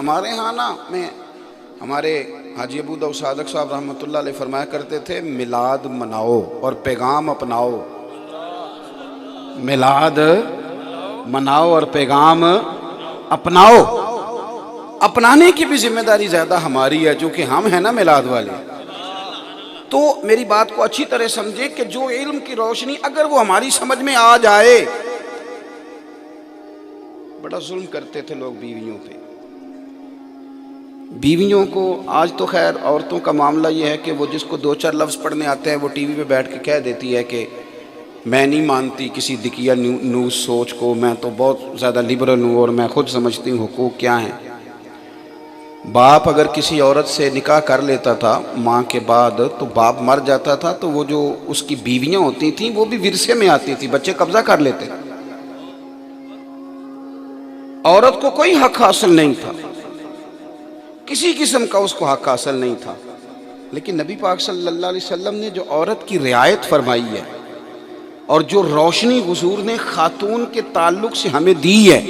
हमारे यहाँ ना में हमारे हाजी अबू दाऊद सादक साहब रहमतुल्लाह अलैह फरमाया करते थे, मिलाद मनाओ और पैगाम अपनाओ। मिलाद मनाओ और पैगाम अपनाओ। अपनाने की भी जिम्मेदारी ज्यादा हमारी है, जो कि हम हैं ना मिलाद वाले। तो मेरी बात को अच्छी तरह समझे कि जो इल्म की रोशनी अगर वो हमारी समझ में आ जाए। बड़ा जुल्म करते थे लोग बीवियों पे। बीवियों को आज तो खैर औरतों का मामला ये है कि वो जिसको दो चार लफ्ज़ पढ़ने आते हैं वो टीवी पे बैठ के कह देती है कि मैं नहीं मानती किसी दिकिया न्यूज़ सोच को, मैं तो बहुत ज़्यादा लिबरल हूँ और मैं खुद समझती हूँ हुकूक क्या हैं। बाप अगर किसी औरत से निकाह कर लेता था माँ के बाद, तो बाप मर जाता था, तो वो जो उसकी बीवियाँ होती थीं वो भी विरसे में आती थी, बच्चे कब्जा कर लेते। औरत को कोई हक हासिल नहीं था, किसी किस्म का उसको हक हासिल नहीं था। लेकिन नबी पाक सल्लल्लाहु अलैहि वसल्लम ने जो औरत की रियायत फरमाई है और जो रोशनी हुजूर ने खातून के ताल्लुक से हमें दी है,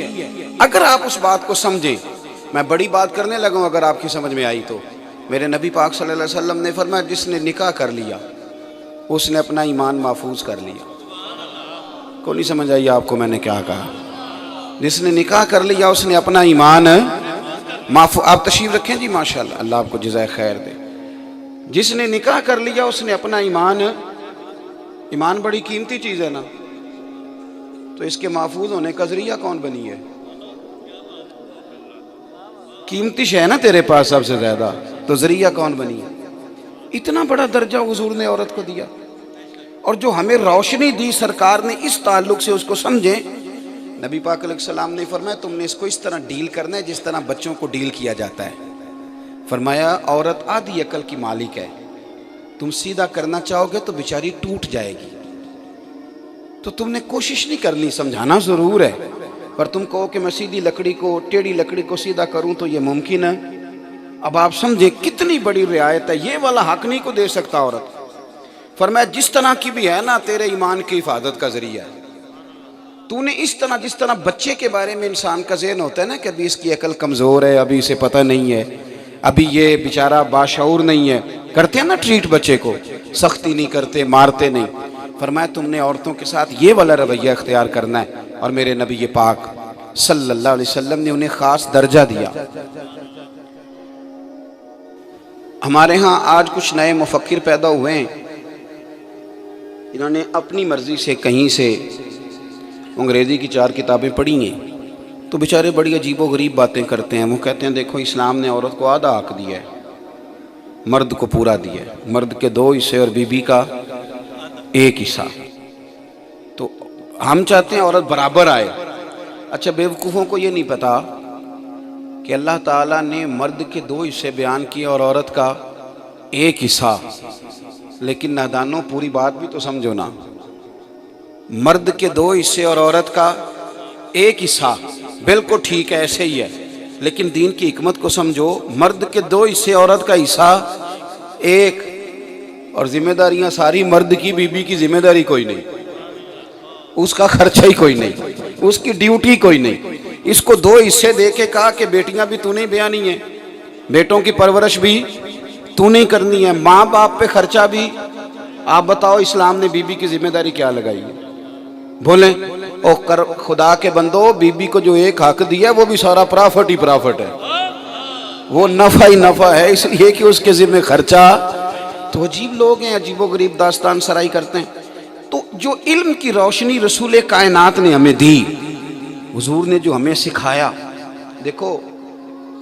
अगर आप उस बात को समझें, मैं बड़ी बात करने लगा हूं, अगर आपकी समझ में आई तो। मेरे नबी पाक सल्लल्लाहु अलैहि वसल्लम ने फरमाया, जिसने निकाह कर लिया उसने अपना ईमान महफूज कर लिया। को नहीं समझ आई आपको मैंने क्या कहा? जिसने निकाह कर लिया उसने अपना ईमान महफूज। आप तशरीफ रखें जी, माशाल्लाह, अल्लाह आपको जज़ाए खैर दे। जिसने निकाह कर लिया उसने अपना ईमान बड़ी कीमती चीज़ है ना, तो इसके महफूज होने का जरिया कौन बनी है? कीमती शय है ना तेरे पास सबसे ज्यादा, तो जरिया कौन बनी है? इतना बड़ा दर्जा हुजूर ने औरत को दिया, और जो हमें रोशनी दी सरकार ने इस ताल्लुक से, उसको समझे। नबी पाक अलैहिस्सलाम ने फरमाया, तुमने इसको इस तरह डील करना है जिस तरह बच्चों को डील किया जाता है। फरमाया, औरत आधी अकल की मालिक है, तुम सीधा करना चाहोगे तो बेचारी टूट जाएगी, तो तुमने कोशिश नहीं करनी, समझाना जरूर है, पर तुम कहो कि मैं सीधी लकड़ी को, टेढ़ी लकड़ी को सीधा करूं तो ये मुमकिन है। अब आप समझे कितनी बड़ी रियायत है, ये वाला हक नहीं को दे सकता औरत। फरमाया, जिस तरह की भी है ना, तेरे ईमान की हिफाजत का जरिया है। तूने इस तरह, जिस तरह बच्चे के बारे में इंसान का ज़हन होता है ना कि अभी इसकी अकल कमज़ोर है, अभी इसे पता नहीं है, अभी ये बेचारा बाशऊर नहीं है, करते हैं ना ट्रीट बच्चे को, सख्ती नहीं करते, मारते नहीं। फरमाया, तुमने औरतों के साथ ये वाला रवैया इख्तियार करना है, और मेरे नबी पाक सल्लल्लाहु अलैहि वसल्लम ने उन्हें खास दर्जा दिया। हमारे यहाँ आज कुछ नए मुफक्किर पैदा हुए हैं, इन्होंने अपनी मर्जी से कहीं से अंग्रेज़ी की 4 किताबें पढ़ी हैं, तो बेचारे बड़ी अजीबो गरीब बातें करते हैं। वो कहते हैं, देखो इस्लाम ने औरत को आधा हक दिया है, मर्द को पूरा दिया है, मर्द के 2 हिस्से और बीबी का 1 हिस्सा। तो हम चाहते हैं औरत बराबर आए। अच्छा, बेवकूफ़ों को ये नहीं पता कि अल्लाह ताला ने मर्द के 2 हिस्से बयान किए और औरत का 1 हिस्सा। लेकिन नादानों, पूरी बात भी तो समझो ना, मर्द के 2 हिस्से और औरत का 1 हिस्सा बिल्कुल ठीक है, ऐसे ही है, लेकिन दीन की हिकमत को समझो। मर्द के 2 हिस्से, औरत का हिस्सा 1, और जिम्मेदारियां सारी मर्द की, बीबी की जिम्मेदारी कोई नहीं, उसका खर्चा ही कोई नहीं, उसकी ड्यूटी कोई नहीं। इसको 2 हिस्से दे के कहा कि बेटियां भी तूने बयानी है, बेटों की परवरिश भी तूने करनी है, माँ बाप पे खर्चा भी। आप बताओ, इस्लाम ने बीबी की जिम्मेदारी क्या लगाई है? बोले ओ कर खुदा के बंदो, बीबी को जो 1 हक दिया वो भी सारा प्रॉफिट ही प्रॉफिट है, वो नफा ही नफा है, इसलिए कि उसके जिम्मे खर्चा। तो अजीब लोग हैं, अजीबो गरीब दास्तान सराई करते हैं। तो जो इल्म की रोशनी रसूल कायनात ने हमें दी, हुजूर ने जो हमें सिखाया, देखो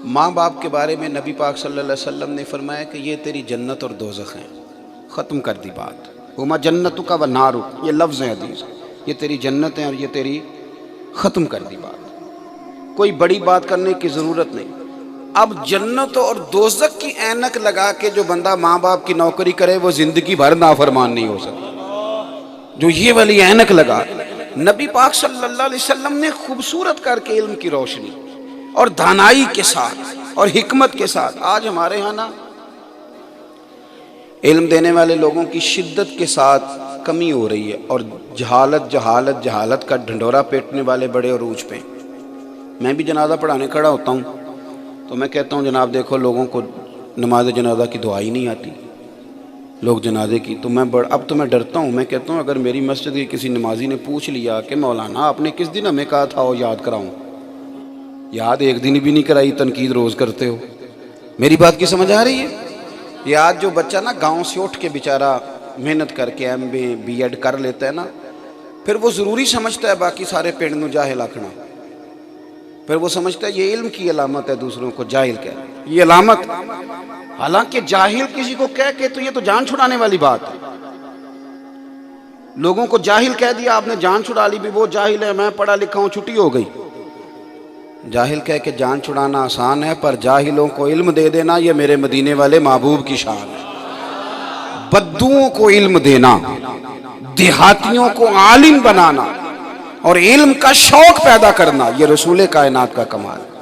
माँ बाप के बारे में नबी पाक सल्लल्लाहु अलैहि वसल्लम ने फरमाया कि ये तेरी जन्नत और दोज़ख हैं। ख़त्म कर दी बात। हुमा जन्नतुका व नारुक, ये लफ्ज़ है हदीस, ये तेरी जन्नत है और ये तेरी, ख़त्म कर दी बात। कोई बड़ी बात करने की ज़रूरत नहीं। अब जन्नत और दोज़ख की ऐनक लगा के जो बंदा माँ बाप की नौकरी करे वो ज़िंदगी भर नाफरमान नहीं हो सकता। जो ये वाली ऐनक लगा, नबी पाक सल्लल्लाहु अलैहि वसल्लम ने खूबसूरत करके इल्म की रोशनी और दानाई के साथ और हिकमत के साथ, आज हमारे यहाँ ना इल्म देने वाले लोगों की शिद्दत के साथ कमी हो रही है, और जहालत जहालत जहालत का ढंडोरा पीटने वाले बड़े अरूज पे। मैं भी जनाजा पढ़ाने खड़ा होता हूँ, तो मैं कहता हूँ जनाब देखो लोगों को नमाज जनाजा की दुआ ही नहीं आती, लोग जनाजे की। तो अब तो मैं डरता हूँ। मैं कहता हूँ अगर मेरी मस्जिद के किसी नमाजी ने पूछ लिया कि मौलाना आपने किस दिन हमें कहा था वो याद कराऊँ, याद एक दिन भी नहीं कराई, तनकीद रोज़ करते हो। मेरी बात की समझ आ रही है? ये आज जो बच्चा ना गांव से उठ के बेचारा मेहनत करके MA BEd कर लेता है ना, फिर वो ज़रूरी समझता है बाकी सारे पिंड में जाहिल आखना, फिर वो समझता है ये इल्म की अलामत है, दूसरों को जाहिल कह ये अलामत। हालांकि जाहिल किसी को कह के तो ये तो जान छुड़ाने वाली बात है। लोगों को जाहिल कह दिया आपने, जान छुड़ा ली, भी वो जाहिल है, मैं पढ़ा लिखा हूं, छुट्टी हो गई। जाहिल कह के जान छुड़ाना आसान है, पर जाहिलों को इल्म दे देना ये मेरे मदीने वाले महबूब की शान है। बद्दुओं को इल्म देना, देहातियों को आलिम बनाना और इल्म का शौक पैदा करना, ये रसूल कायनात का कमाल है।